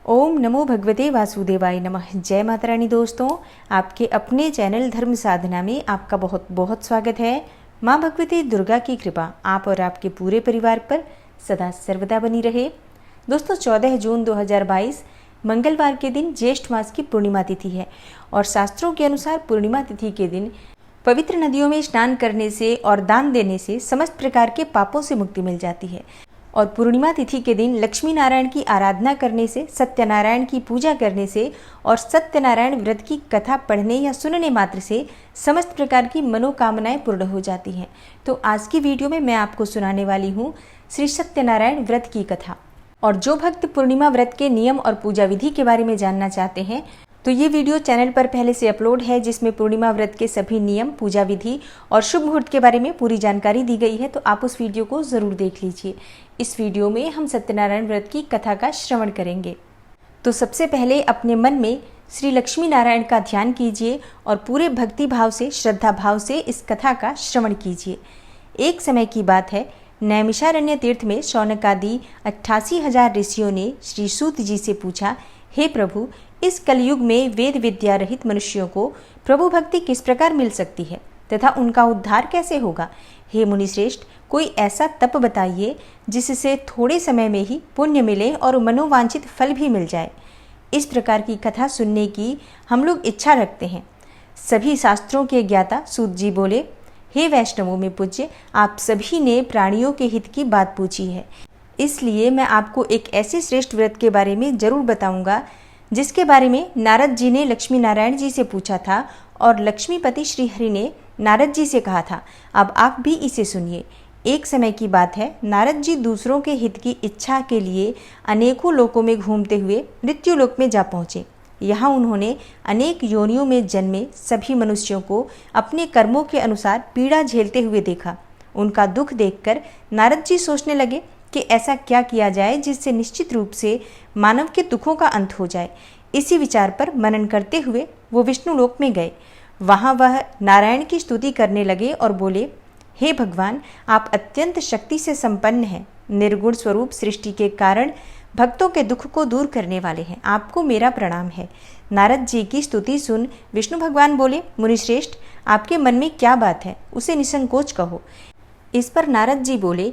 ओम नमो भगवते वासुदेवाय नमः। जय माता रानी। दोस्तों, आपके अपने चैनल धर्म साधना में आपका बहुत बहुत स्वागत है। माँ भगवती दुर्गा की कृपा आप और आपके पूरे परिवार पर सदा सर्वदा बनी रहे। दोस्तों, 14 जून 2022 मंगलवार के दिन ज्येष्ठ मास की पूर्णिमा तिथि है और शास्त्रों के अनुसार पूर्णिमा तिथि के दिन पवित्र नदियों में स्नान करने से और दान देने से समस्त प्रकार के पापों से मुक्ति मिल जाती है। और पूर्णिमा तिथि के दिन लक्ष्मी नारायण की आराधना करने से, सत्यनारायण की पूजा करने से और सत्यनारायण व्रत की कथा पढ़ने या सुनने मात्र से समस्त प्रकार की मनोकामनाएं पूर्ण हो जाती हैं। तो आज की वीडियो में मैं आपको सुनाने वाली हूँ श्री सत्यनारायण व्रत की कथा। और जो भक्त पूर्णिमा व्रत के नियम और पूजा विधि के बारे में जानना चाहते हैं तो ये वीडियो चैनल पर पहले से अपलोड है, जिसमें पूर्णिमा व्रत के सभी नियम, पूजा विधि और शुभ मुहूर्त के बारे में पूरी जानकारी दी गई है। तो आप उस वीडियो को ज़रूर देख लीजिए। इस वीडियो में हम सत्यनारायण व्रत की कथा का श्रवण करेंगे। तो सबसे पहले अपने मन में श्री लक्ष्मी नारायण का ध्यान कीजिए और पूरे भक्ति भाव से, श्रद्धा भाव से इस कथा का श्रवण कीजिए। एक समय की बात है, नैमिषारण्य तीर्थ में शौनक आदि 88,000 ऋषियों ने श्री सूत जी से पूछा, हे प्रभु, इस कलयुग में वेद विद्या रहित मनुष्यों को प्रभु भक्ति किस प्रकार मिल सकती है तथा उनका उद्धार कैसे होगा? हे मुनिश्रेष्ठ, कोई ऐसा तप बताइए जिससे थोड़े समय में ही पुण्य मिले और मनोवांछित फल भी मिल जाए। इस प्रकार की कथा सुनने की हम लोग इच्छा रखते हैं। सभी शास्त्रों के ज्ञाता सूत जी बोले, हे वैष्णवों में पूज्य, आप सभी ने प्राणियों के हित की बात पूछी है, इसलिए मैं आपको एक ऐसे श्रेष्ठ व्रत के बारे में जरूर बताऊंगा जिसके बारे में नारद जी ने लक्ष्मी नारायण जी से पूछा था और लक्ष्मीपति श्री हरि ने नारद जी से कहा था। अब आप भी इसे सुनिए। एक समय की बात है, नारद जी दूसरों के हित की इच्छा के लिए अनेकों लोकों में घूमते हुए मृत्यु लोक में जा पहुँचे। यहाँ उन्होंने अनेक योनियों में जन्मे सभी मनुष्यों को अपने कर्मों के अनुसार पीड़ा झेलते हुए देखा। उनका दुख देखकर नारद जी सोचने लगे कि ऐसा क्या किया जाए जिससे निश्चित रूप से मानव के दुखों का अंत हो जाए। इसी विचार पर मनन करते हुए वो विष्णु लोक में गए। वहाँ वह नारायण की स्तुति करने लगे और बोले, हे भगवान, आप अत्यंत शक्ति से संपन्न हैं, निर्गुण स्वरूप सृष्टि के कारण भक्तों के दुख को दूर करने वाले हैं, आपको मेरा प्रणाम है। नारद जी की स्तुति सुन विष्णु भगवान बोले, मुनिश्रेष्ठ, आपके मन में क्या बात है, उसे निसंकोच कहो। इस पर नारद जी बोले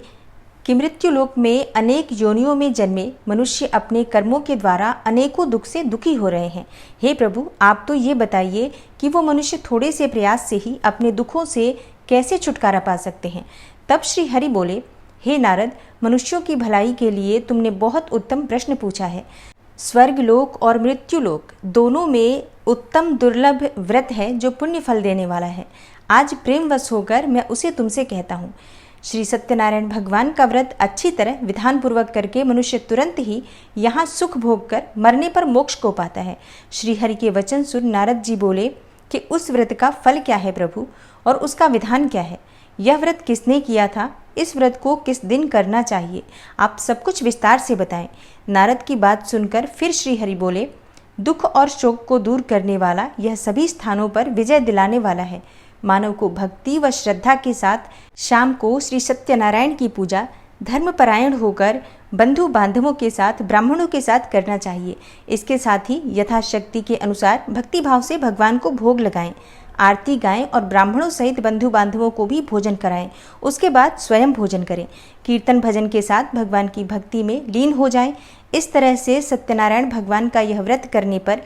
कि मृत्यु लोक में अनेक योनियों में जन्मे मनुष्य अपने कर्मों के द्वारा अनेकों दुख से दुखी हो रहे हैं। हे प्रभु, आप तो ये बताइए कि वो मनुष्य थोड़े से प्रयास से ही अपने दुखों से कैसे छुटकारा पा सकते हैं। तब श्री हरि बोले, हे नारद, मनुष्यों की भलाई के लिए तुमने बहुत उत्तम प्रश्न पूछा है। स्वर्ग लोक और मृत्यु लोक दोनों में उत्तम दुर्लभ व्रत है जो पुण्य फल देने वाला है। आज प्रेमवश होकर मैं उसे तुमसे कहता हूँ। श्री सत्यनारायण भगवान का व्रत अच्छी तरह विधान पूर्वक करके मनुष्य तुरंत ही यहाँ सुख भोग कर मरने पर मोक्ष को पाता है। श्री हरि के वचन सुन नारद जी बोले कि उस व्रत का फल क्या है प्रभु, और उसका विधान क्या है? यह व्रत किसने किया था? इस व्रत को किस दिन करना चाहिए? आप सब कुछ विस्तार से बताएं। नारद की बात सुनकर फिर श्री हरि बोले, दुख और शोक को दूर करने वाला, यह सभी स्थानों पर विजय दिलाने वाला है। मानव को भक्ति व श्रद्धा के साथ शाम को श्री सत्यनारायण की पूजा धर्मपरायण होकर बंधु बांधवों के साथ, ब्राह्मणों के साथ करना चाहिए। इसके साथ ही यथाशक्ति के अनुसार भक्ति भाव से भगवान को भोग लगाएं, आरती गाएं और ब्राह्मणों सहित बंधु बांधवों को भी भोजन कराएं। उसके बाद स्वयं भोजन करें। कीर्तन भजन के साथ भगवान की भक्ति में लीन हो जाएं। इस तरह से सत्यनारायण भगवान का यह व्रत करने पर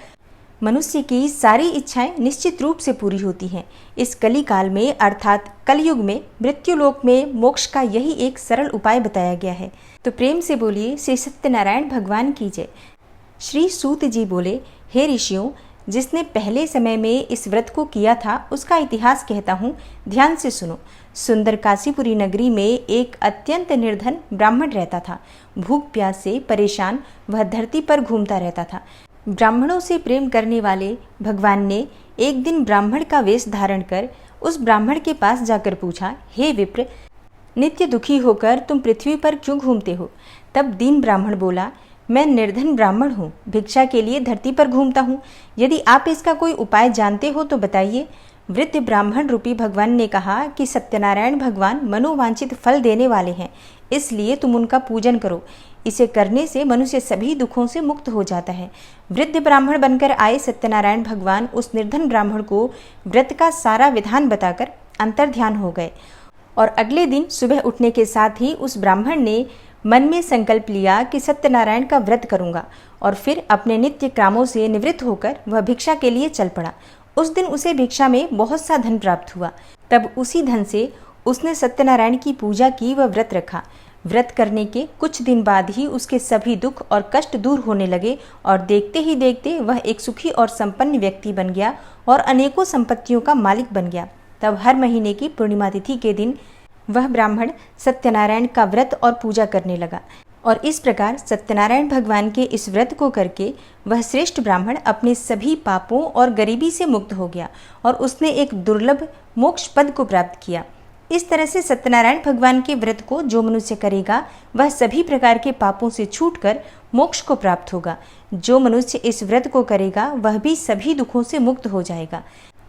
मनुष्य की सारी इच्छाएं निश्चित रूप से पूरी होती हैं। इस कली काल में अर्थात कलयुग में मृत्यु लोक में मोक्ष का यही एक सरल उपाय बताया गया है। तो प्रेम से बोलिए, श्री सत्यनारायण भगवान की जय। श्री सूत जी बोले, हे ऋषियों, जिसने पहले समय में इस व्रत को किया था उसका इतिहास कहता हूँ, ध्यान से सुनो। सुंदर काशीपुरी नगरी में एक अत्यंत निर्धन ब्राह्मण रहता था। भूख प्यास से परेशान वह धरती पर घूमता रहता था। ब्राह्मणों से प्रेम करने वाले भगवान ने एक दिन ब्राह्मण का वेश धारण कर उस ब्राह्मण के पास जाकर पूछा, हे विप्र, नित्य दुखी होकर तुम पृथ्वी पर क्यों घूमते हो? तब दीन ब्राह्मण बोला, मैं निर्धन ब्राह्मण हूँ, भिक्षा के लिए धरती पर घूमता हूँ। यदि आप इसका कोई उपाय जानते हो तो बताइए। वृद्ध ब्राह्मण रूपी भगवान ने कहा कि सत्यनारायण भगवान मनोवांछित फल देने वाले हैं, इसलिए तुम उनका पूजन करो। इसे करने से मनुष्य सभी दुखों से मुक्त हो जाता है। वृद्ध ब्राह्मण बनकर आए सत्यनारायण भगवान उस निर्धन ब्राह्मण को व्रत का सारा विधान बताकर अंतर्ध्यान हो गए और अगले दिन सुबह उठने के साथ ही उस ब्राह्मण ने मन में संकल्प लिया कि सत्यनारायण का व्रत करूंगा और फिर अपने नित्य कामों से निवृत्त होकर वह भिक्षा के लिए चल पड़ा। उस दिन उसे भिक्षा में बहुत सा धन प्राप्त हुआ। तब उसी धन से उसने सत्यनारायण की पूजा की व व्रत रखा। व्रत करने के कुछ दिन बाद ही उसके सभी दुख और कष्ट दूर होने लगे और देखते ही देखते वह एक सुखी और संपन्न व्यक्ति बन गया और अनेकों संपत्तियों का मालिक बन गया। तब हर महीने की पूर्णिमा तिथि के दिन वह ब्राह्मण सत्यनारायण का व्रत और पूजा करने लगा और इस प्रकार सत्यनारायण भगवान के इस व्रत को करके वह श्रेष्ठ ब्राह्मण अपने सभी पापों और गरीबी से मुक्त हो गया और उसने एक दुर्लभ मोक्ष पद को प्राप्त किया। इस तरह से सत्यनारायण भगवान के व्रत को जो मनुष्य करेगा वह सभी प्रकार के पापों से छूटकर मोक्ष को प्राप्त होगा। जो मनुष्य इस व्रत को करेगा वह भी सभी दुखों से मुक्त हो जाएगा।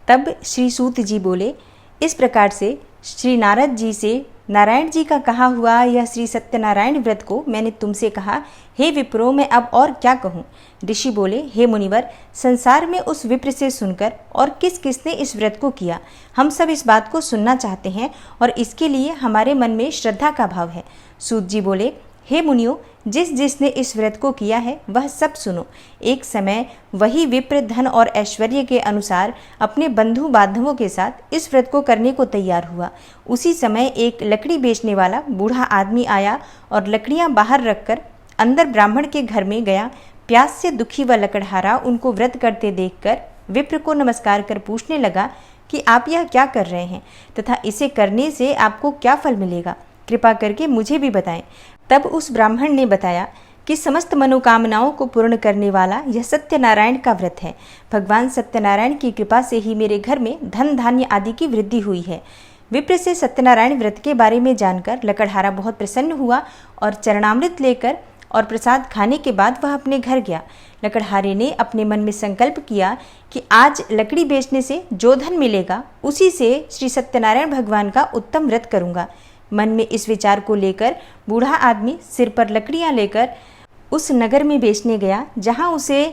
तब श्री सूत जी बोले, इस प्रकार से श्री नारद जी से नारायण जी का कहा हुआ यह श्री सत्यनारायण व्रत को मैंने तुमसे कहा, हे विप्रो मैं अब और क्या कहूँ। ऋषि बोले, हे मुनिवर, संसार में उस विप्र से सुनकर और किस किसने इस व्रत को किया, हम सब इस बात को सुनना चाहते हैं और इसके लिए हमारे मन में श्रद्धा का भाव है। सूत जी बोले, हे मुनियों, जिस जिसने इस व्रत को किया है वह सब सुनो। एक समय वही विप्र धन और ऐश्वर्य के अनुसार अपने बंधु बांधवों के साथ इस व्रत को करने को तैयार हुआ। उसी समय एक लकड़ी बेचने वाला बूढ़ा आदमी आया और लकड़ियां बाहर रखकर अंदर ब्राह्मण के घर में गया। प्यास से दुखी व लकड़हारा उनको व्रत करते देखकर विप्र को नमस्कार कर पूछने लगा कि आप यह क्या कर रहे हैं तथा इसे करने से आपको क्या फल मिलेगा, कृपा करके मुझे भी बताएं। तब उस ब्राह्मण ने बताया कि समस्त मनोकामनाओं को पूर्ण करने वाला यह सत्यनारायण का व्रत है। भगवान सत्यनारायण की कृपा से ही मेरे घर में धन धान्य आदि की वृद्धि हुई है। विप्र से सत्यनारायण व्रत के बारे में जानकर लकड़हारा बहुत प्रसन्न हुआ और चरणामृत लेकर और प्रसाद खाने के बाद वह अपने घर गया। लकड़हारे ने अपने मन में संकल्प किया कि आज लकड़ी बेचने से जो धन मिलेगा उसी से श्री सत्यनारायण भगवान का उत्तम व्रत करूंगा। मन में इस विचार को लेकर बूढ़ा आदमी सिर पर लकड़ियां लेकर उस नगर में बेचने गया जहां उसे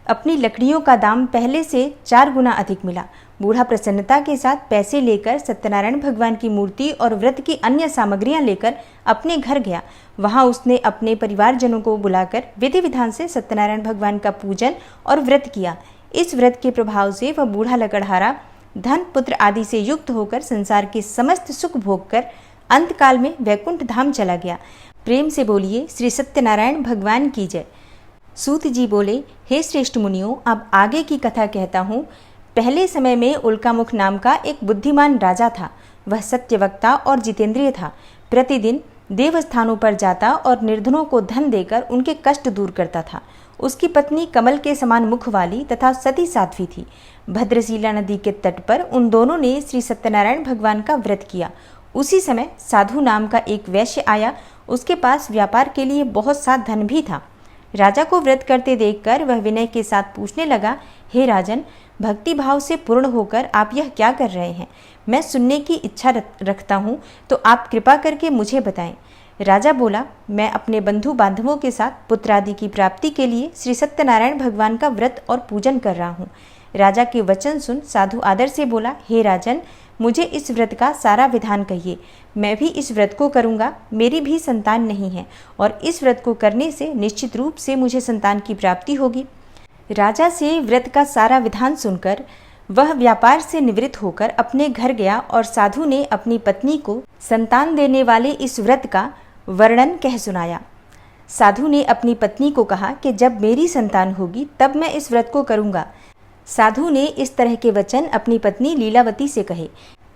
अपनी लकड़ियों का दाम पहले से 4 गुना अधिक मिला। बूढ़ा प्रसन्नता के साथ पैसे लेकर सत्यनारायण भगवान की मूर्ति और व्रत की अन्य सामग्रियां लेकर अपने घर गया। वहां उसने अपने परिवारजनों को बुलाकर विधि विधान से सत्यनारायण भगवान का पूजन और व्रत किया। इस व्रत के प्रभाव से वह बूढ़ा लकड़हारा धन पुत्र आदि से युक्त होकर संसार के समस्त सुख भोग कर अंतकाल में वैकुंठ धाम चला गया। प्रेम से बोलिए श्री सत्यनारायण भगवान की जय। सूत जी बोले, हे श्रेष्ठ मुनियों, अब आगे की कथा कहता हूँ। पहले समय में उल्कामुख नाम का एक बुद्धिमान राजा था। वह सत्यवक्ता और जितेंद्रिय था। प्रतिदिन देवस्थानों पर जाता और निर्धनों को धन देकर उनके कष्ट दूर करता था। उसकी पत्नी कमल के समान मुख वाली तथा सती साध्वी थी। भद्रशिला नदी के तट पर उन दोनों ने श्री सत्यनारायण भगवान का व्रत किया। उसी समय साधु नाम का एक वैश्य आया। उसके पास व्यापार के लिए बहुत सा धन भी था। राजा को व्रत करते देखकर वह विनय के साथ पूछने लगा, हे राजन, भक्ति भाव से पूर्ण होकर आप यह क्या कर रहे हैं? मैं सुनने की इच्छा रखता हूँ, तो आप कृपा करके मुझे बताएं। राजा बोला, मैं अपने बंधु बांधवों के साथ पुत्र आदि की प्राप्ति के लिए श्री सत्यनारायण भगवान का व्रत और पूजन कर रहा हूँ। राजा के वचन सुन साधु आदर से बोला, हे राजन, मुझे इस व्रत का सारा विधान कहिए। मैं भी इस व्रत को करूंगा। मेरी भी संतान नहीं है और इस व्रत को करने से निश्चित रूप से मुझे संतान की प्राप्ति होगी। राजा से व्रत का सारा विधान सुनकर वह व्यापार से निवृत्त होकर अपने घर गया और साधु ने अपनी पत्नी को संतान देने वाले इस व्रत का वर्णन कह सुनाया। साधु ने अपनी पत्नी को कहा कि जब मेरी संतान होगी तब मैं इस व्रत को करूंगा। साधु ने इस तरह के वचन अपनी पत्नी लीलावती से कहे।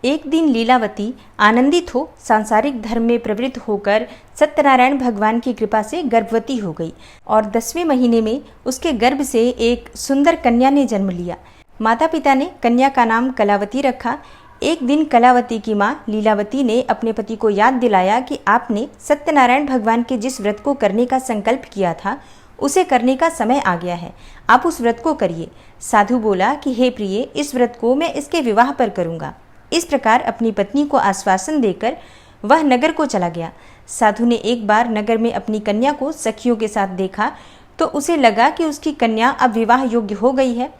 एक दिन लीलावती आनंदित हो सांसारिक धर्म में प्रवृत्त होकर सत्यनारायण भगवान की कृपा से गर्भवती हो गई और 10वें महीने में उसके गर्भ से एक सुंदर कन्या ने जन्म लिया। माता पिता ने कन्या का नाम कलावती रखा। एक दिन कलावती की माँ लीलावती ने अपने पति को याद दिलाया कि आपने सत्यनारायण भगवान के जिस व्रत को करने का संकल्प किया था उसे करने का समय आ गया है, आप उस व्रत को करिए। साधु बोला कि हे प्रिय, इस व्रत को मैं इसके विवाह पर करूंगा। इस प्रकार अपनी पत्नी को आश्वासन देकर वह नगर को चला गया। साधु ने एक बार नगर में अपनी कन्या को सखियों के साथ देखा तो उसे लगा कि उसकी कन्या अब विवाह योग्य हो गई है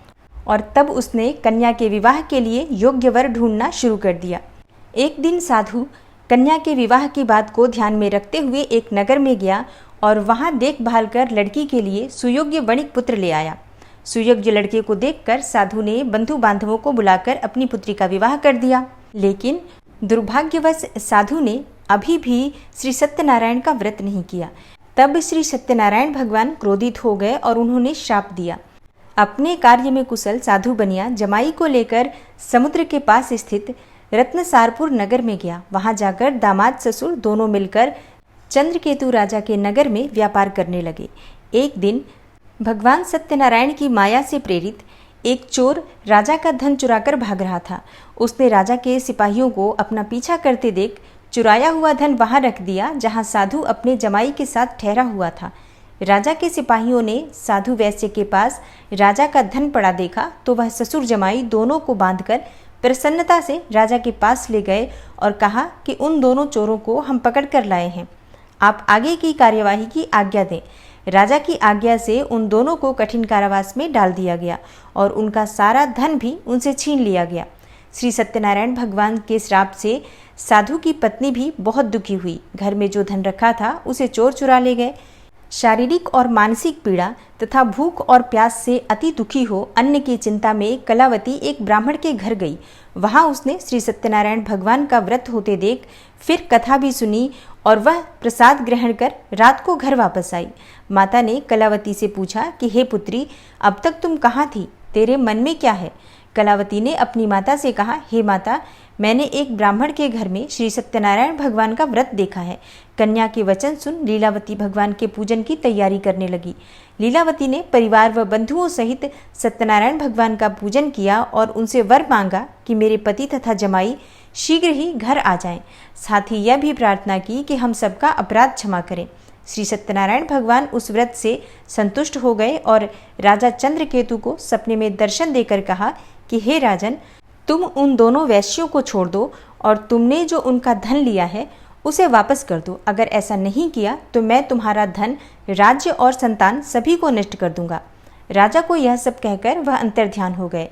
और तब उसने कन्या के विवाह के लिए योग्य वर ढूंढना शुरू कर दिया। एक दिन साधु कन्या के विवाह की बात को ध्यान में रखते हुए एक नगर में गया और वहां देखभाल कर लड़की के लिए सुयोग्य वणिक पुत्र ले आया। सुयोग्य लड़के को देखकर साधु ने बंधु बांधवों को बुलाकर अपनी पुत्री का विवाह कर दिया। लेकिन दुर्भाग्यवश साधु ने अभी भी श्री सत्यनारायण का व्रत नहीं किया। तब श्री सत्यनारायण भगवान क्रोधित हो गए और उन्होंने श्राप दिया। अपने कार्य में कुशल साधु बनिया जमाई को लेकर समुद्र के पास स्थित रत्नसारपुर नगर में गया। वहां जाकर दामाद ससुर दोनों मिलकर चंद्रकेतु राजा के नगर में व्यापार करने लगे। एक दिन भगवान सत्यनारायण की माया से प्रेरित एक चोर राजा का धन चुराकर भाग रहा था। उसने राजा के सिपाहियों को अपना पीछा करते देख चुराया हुआ धन वहां रख दिया जहां साधु अपने जमाई के साथ ठहरा हुआ था। राजा के सिपाहियों ने साधु वैश्य के पास राजा का धन पड़ा देखा तो वह ससुर जमाई दोनों को बांधकर प्रसन्नता से राजा के पास ले गए और कहा कि उन दोनों चोरों को हम पकड़ कर लाए हैं, आप आगे की कार्यवाही की आज्ञा दें। राजा की आज्ञा से उन दोनों को कठिन कारावास में डाल दिया गया और उनका सारा धन भी उनसे छीन लिया गया। श्री सत्यनारायण भगवान के श्राप से साधु की पत्नी भी बहुत दुखी हुई। घर में जो धन रखा था उसे चोर चुरा ले गए। शारीरिक और मानसिक पीड़ा तथा भूख और प्यास से अति दुखी हो अन्न की चिंता में कलावती एक ब्राह्मण के घर गई। वहां उसने श्री सत्यनारायण भगवान का व्रत होते देख फिर कथा भी सुनी और वह प्रसाद ग्रहण कर रात को घर वापस आई। माता ने कलावती से पूछा कि हे पुत्री, अब तक तुम कहाँ थी, तेरे मन में क्या है? कलावती ने अपनी माता से कहा, हे माता, मैंने एक ब्राह्मण के घर में श्री सत्यनारायण भगवान का व्रत देखा है। कन्या के वचन सुन लीलावती भगवान के पूजन की तैयारी करने लगी। लीलावती ने परिवार व बंधुओं सहित सत्यनारायण भगवान का पूजन किया और उनसे वर मांगा कि मेरे पति तथा जमाई शीघ्र ही घर आ जाएं। साथ ही यह भी प्रार्थना की कि हम सबका अपराध क्षमा करें। श्री सत्यनारायण भगवान उस व्रत से संतुष्ट हो गए और राजा चंद्रकेतु को सपने में दर्शन देकर कहा कि हे राजन, तुम उन दोनों वैश्यों को छोड़ दो और तुमने जो उनका धन लिया है उसे वापस कर दो। अगर ऐसा नहीं किया तो मैं तुम्हारा धन, राज्य और संतान सभी को नष्ट कर दूंगा। राजा को यह सब कहकर वह अंतर्ध्यान हो गए।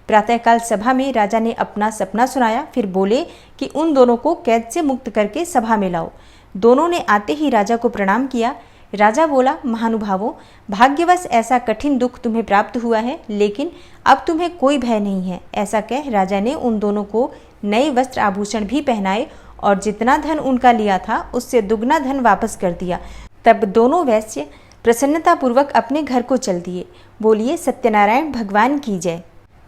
प्रातःकाल सभा में राजा ने अपना सपना सुनाया। फिर बोले कि उन दोनों को कैद से मुक्त करके सभा में लाओ। दोनों ने आते ही राजा को प्रणाम किया। राजा बोला, महानुभावों, भाग्यवश ऐसा कठिन दुख तुम्हें प्राप्त हुआ है, लेकिन अब तुम्हें कोई भय नहीं है। ऐसा कह राजा ने उन दोनों को नए वस्त्र आभूषण भी पहनाए और जितना धन उनका लिया था उससे दुगना धन वापस कर दिया। तब दोनों वैश्य प्रसन्नतापूर्वक अपने घर को चल दिए। बोलिए सत्यनारायण भगवान की जय।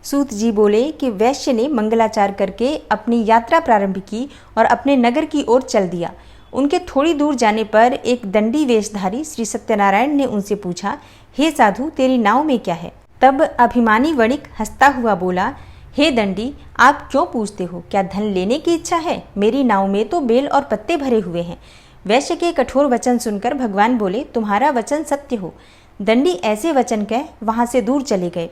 सूत जी बोले कि वैश्य ने मंगलाचार करके अपनी यात्रा प्रारंभ की और अपने नगर की ओर चल दिया। उनके थोड़ी दूर जाने पर एक दंडी वेशधारी श्री सत्यनारायण ने उनसे पूछा, हे साधु, तेरी नाव में क्या है? तब अभिमानी वणिक हंसता हुआ बोला, हे दंडी, आप क्यों पूछते हो? क्या धन लेने की इच्छा है? मेरी नाव में तो बेल और पत्ते भरे हुए हैं। वैश्य के कठोर वचन सुनकर भगवान बोले, तुम्हारा वचन सत्य हो। दंडी ऐसे वचन कह वहां से दूर चले गए।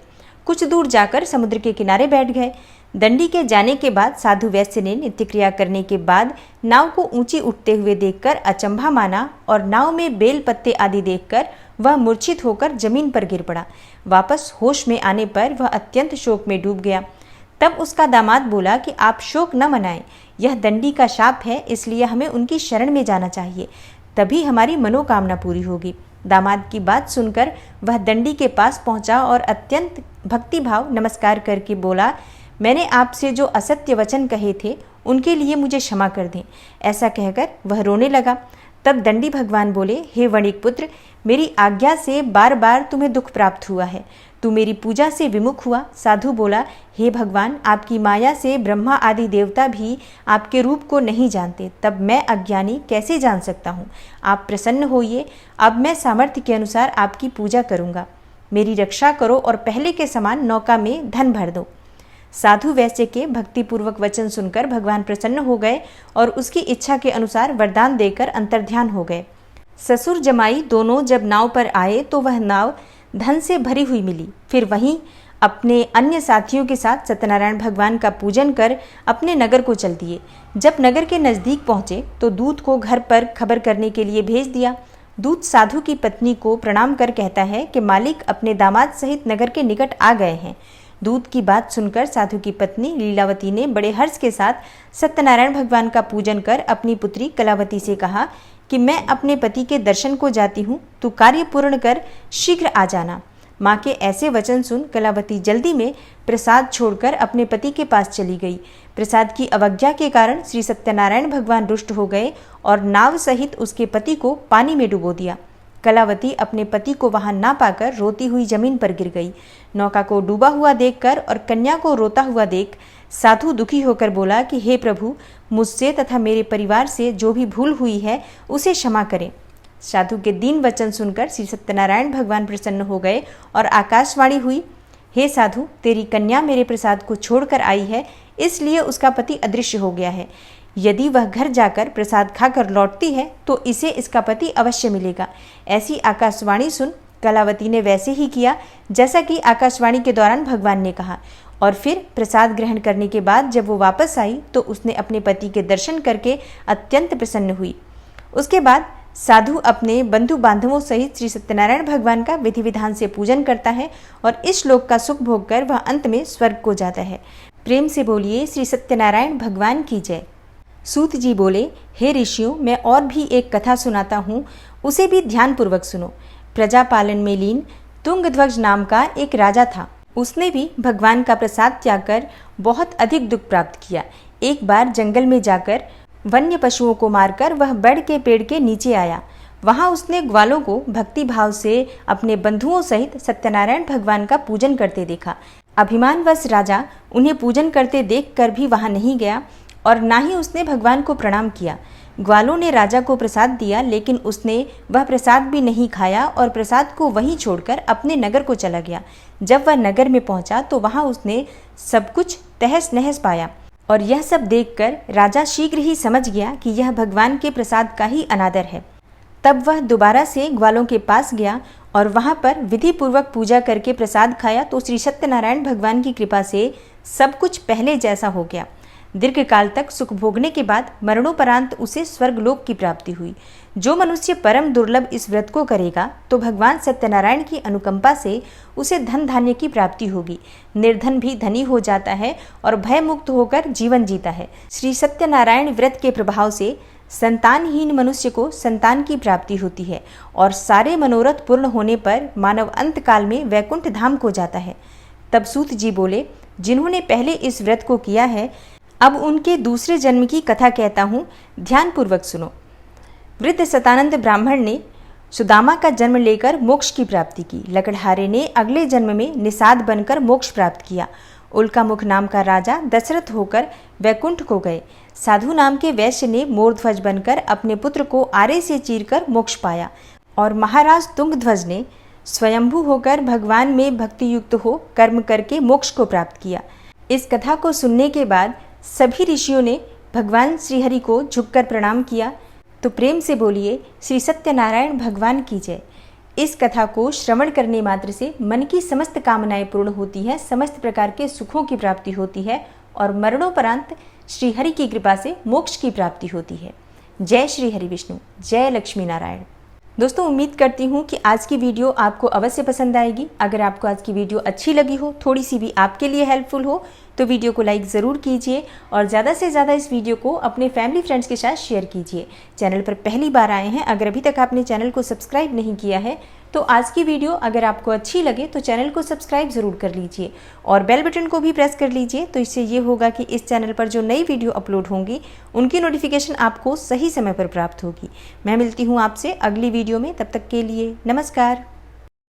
कुछ दूर जाकर समुद्र के किनारे बैठ गए। दंडी के जाने के बाद साधु वैश्य ने नित्य क्रिया करने के बाद नाव को ऊंची उठते हुए देखकर अचंभा माना और नाव में बेल पत्ते आदि देखकर वह मूर्छित होकर जमीन पर गिर पड़ा। वापस होश में आने पर वह अत्यंत शोक में डूब गया। तब उसका दामाद बोला कि आप शोक न मनाएं, यह दंडी का शाप है, इसलिए हमें उनकी शरण में जाना चाहिए, तभी हमारी मनोकामना पूरी होगी। दामाद की बात सुनकर वह दंडी के पास पहुंचा और अत्यंत भक्तिभाव नमस्कार करके बोला, मैंने आपसे जो असत्य वचन कहे थे उनके लिए मुझे क्षमा कर दें। ऐसा कहकर वह रोने लगा। तब दंडी भगवान बोले, हे वणिक पुत्र, मेरी आज्ञा से बार बार तुम्हें दुख प्राप्त हुआ है, तू मेरी पूजा से विमुख हुआ। साधु बोला, हे भगवान, आपकी माया से ब्रह्मा आदि देवता भी आपके रूप को नहीं जानते, तब मैं अज्ञानी कैसे जान सकता हूँ? आप प्रसन्न होइए, अब मैं सामर्थ्य के अनुसार आपकी पूजा करूँगा। मेरी रक्षा करो और पहले के समान नौका में धन भर दो। साधु वैश्य के भक्तिपूर्वक वचन सुनकर भगवान प्रसन्न हो गए और उसकी इच्छा के अनुसार वरदान देकर अंतर्ध्यान हो गए। ससुर जमाई दोनों जब नाव पर आए तो वह नाव धन से भरी हुई मिली। फिर वहीं अपने अन्य साथियों के साथ सत्यनारायण भगवान का पूजन कर अपने नगर को चल दिए। जब नगर के नज़दीक पहुँचे तो दूत को घर पर खबर करने के लिए भेज दिया। दूत साधु की पत्नी को प्रणाम कर कहता है कि मालिक अपने दामाद सहित नगर के निकट आ गए हैं। दूत की बात सुनकर साधु की पत्नी लीलावती ने बड़े हर्ष के साथ सत्यनारायण भगवान का पूजन कर अपनी पुत्री कलावती से कहा कि मैं अपने पति के दर्शन को जाती हूँ, तू कार्य पूर्ण कर शीघ्र आ जाना। माँ के ऐसे वचन सुन कलावती जल्दी में प्रसाद छोड़कर अपने पति के पास चली गई। प्रसाद की अवज्ञा के कारण श्री सत्यनारायण भगवान रुष्ट हो गए और नाव सहित उसके पति को पानी में डुबो दिया। कलावती अपने पति को वहां ना पाकर रोती हुई जमीन पर गिर गई। नौका को डूबा हुआ देखकर और कन्या को रोता हुआ देख साधु दुखी होकर बोला कि हे प्रभु, मुझसे तथा मेरे परिवार से जो भी भूल हुई है उसे क्षमा करें। साधु के दीन वचन सुनकर श्री सत्यनारायण भगवान प्रसन्न हो गए और आकाशवाणी हुई, हे साधु, तेरी कन्या मेरे प्रसाद को छोड़कर आई है, इसलिए उसका पति अदृश्य हो गया है। यदि वह घर जाकर प्रसाद खाकर लौटती है तो इसे इसका पति अवश्य मिलेगा। ऐसी आकाशवाणी सुन कलावती ने वैसे ही किया जैसा कि आकाशवाणी के दौरान भगवान ने कहा, और फिर प्रसाद ग्रहण करने के बाद जब वो वापस आई तो उसने अपने पति के दर्शन करके अत्यंत प्रसन्न हुई। उसके बाद साधु अपने बंधु बांधवों सहित श्री सत्यनारायण भगवान का विधि विधान से पूजन करता है और इस श्लोक का सुख भोग कर वह अंत में स्वर्ग को जाता है। प्रेम से बोलिए श्री सत्यनारायण भगवान की जय। सूत जी बोले, हे ऋषियों, मैं और भी एक कथा सुनाता हूँ, उसे भी ध्यानपूर्वक सुनो। प्रजापालन में लीन तुंगध्वज नाम का एक राजा था। उसने भी भगवान का प्रसाद त्याग कर बहुत अधिक दुख प्राप्त किया। एक बार जंगल में जाकर वन्य पशुओं को मारकर वह बड़ के पेड़ के नीचे आया। वहां उसने ग्वालों को भक्ति भाव से अपने बंधुओं सहित सत्यनारायण भगवान का पूजन करते देखा। अभिमानवश राजा उन्हें पूजन करते देखकर भी वहां नहीं गया और ना ही उसने भगवान को प्रणाम किया। ग्वालों ने राजा को प्रसाद दिया, लेकिन उसने वह प्रसाद भी नहीं खाया और प्रसाद को वहीं छोड़कर अपने नगर को चला गया। जब वह नगर में पहुंचा तो वहां उसने सब कुछ तहस नहस पाया और यह सब देखकर राजा शीघ्र ही समझ गया कि यह भगवान के प्रसाद का ही अनादर है। तब वह दोबारा से ग्वालों के पास गया और वहां पर विधि पूर्वक पूजा करके प्रसाद खाया तो श्री सत्यनारायण भगवान की कृपा से सब कुछ पहले जैसा हो गया। दीर्घ काल तक सुख भोगने के बाद मरणोपरांत उसे स्वर्गलोक की प्राप्ति हुई। जो मनुष्य परम दुर्लभ इस व्रत को करेगा तो भगवान सत्यनारायण की अनुकंपा से उसे धन धान्य की प्राप्ति होगी। निर्धन भी धनी हो जाता है और भय मुक्त होकर जीवन जीता है। श्री सत्यनारायण व्रत के प्रभाव से संतानहीन मनुष्य को संतान की प्राप्ति होती है और सारे मनोरथ पूर्ण होने पर मानव अंत काल में वैकुंठ धाम को जाता है। तब सूत जी बोले, जिन्होंने पहले इस व्रत को किया है, अब उनके दूसरे जन्म की कथा कहता हूँ, ध्यानपूर्वक सुनो। वृद्ध सतानंद ब्राह्मण ने सुदामा का जन्म लेकर मोक्ष की प्राप्ति की। लकड़हारे ने अगले जन्म में निषाद बनकर मोक्ष प्राप्त किया। उल्कामुख नाम का राजा दशरथ होकर वैकुंठ को गए। साधु नाम के वैश्य ने मोरध्वज बनकर अपने पुत्र को आरे से चीरकर मोक्ष पाया और महाराज तुंगध्वज ने स्वयंभू होकर भगवान में भक्ति युक्त हो कर्म करके मोक्ष को प्राप्त किया। इस कथा को सुनने के बाद सभी ऋषियों ने भगवान श्रीहरि को झुककर प्रणाम किया। तो प्रेम से बोलिए श्री सत्यनारायण भगवान की जय। इस कथा को श्रवण करने मात्र से मन की समस्त कामनाएं पूर्ण होती है, समस्त प्रकार के सुखों की प्राप्ति होती है और मरणोपरांत श्रीहरि की कृपा से मोक्ष की प्राप्ति होती है। जय श्री हरि विष्णु, जय लक्ष्मी नारायण। दोस्तों, उम्मीद करती हूँ कि आज की वीडियो आपको अवश्य पसंद आएगी। अगर आपको आज की वीडियो अच्छी लगी हो, थोड़ी सी भी आपके लिए हेल्पफुल हो, तो वीडियो को लाइक ज़रूर कीजिए और ज़्यादा से ज़्यादा इस वीडियो को अपने फैमिली फ्रेंड्स के साथ शेयर कीजिए। चैनल पर पहली बार आए हैं, अगर अभी तक आपने चैनल को सब्सक्राइब नहीं किया है तो आज की वीडियो अगर आपको अच्छी लगे तो चैनल को सब्सक्राइब ज़रूर कर लीजिए और बेल बटन को भी प्रेस कर लीजिए। तो इससे ये होगा कि इस चैनल पर जो नई वीडियो अपलोड होंगी उनकी नोटिफिकेशन आपको सही समय पर प्राप्त होगी। मैं मिलती हूँ आपसे अगली वीडियो में, तब तक के लिए नमस्कार।